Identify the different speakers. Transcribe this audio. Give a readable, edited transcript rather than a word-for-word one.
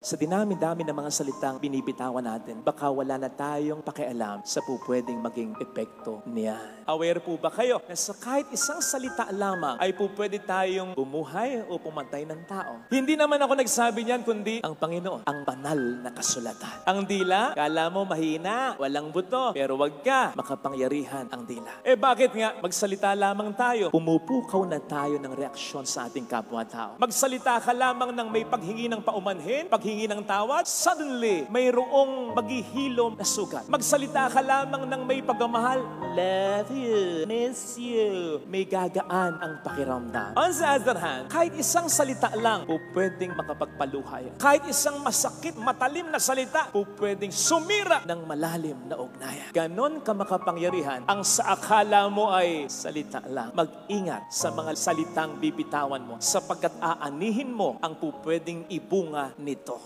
Speaker 1: Sa dinami-dami ng mga salitang binibitawan natin, baka wala na tayong pakialam sa pupwedeng maging epekto niya. Aware po ba kayo na sa kahit isang salita lamang ay pupwede tayong bumuhay o pumatay ng tao? Hindi naman ako nagsabi niyan, kundi ang Panginoon, ang banal na kasulatan. Ang dila, kala mo mahina, walang buto, pero wag ka, makapangyarihan ang dila. Bakit nga? Magsalita lamang tayo, pumupukaw na tayo ng reaksyon sa ating kapwa-tao. Magsalita ka lamang ng may paghingi ng paumanhin, paghingi ng tawad, suddenly, mayroong maghihilom na sugat. Magsalita ka lamang ng may pagmamahal, love you, miss you, may gagaan ang pakiramdam. On the other hand, kahit isang salita lang, pwedeng makapagpaluhay. Kahit isang masakit, matalim na salita, pwedeng sumira ng malalim na ugnayan. Ganon ka makapangyarihan, ang sa akala mo ay salita lang. Mag-ingat sa mga salitang bibitawan mo, sapagkat aanihin mo ang pwedeng ibunga nito.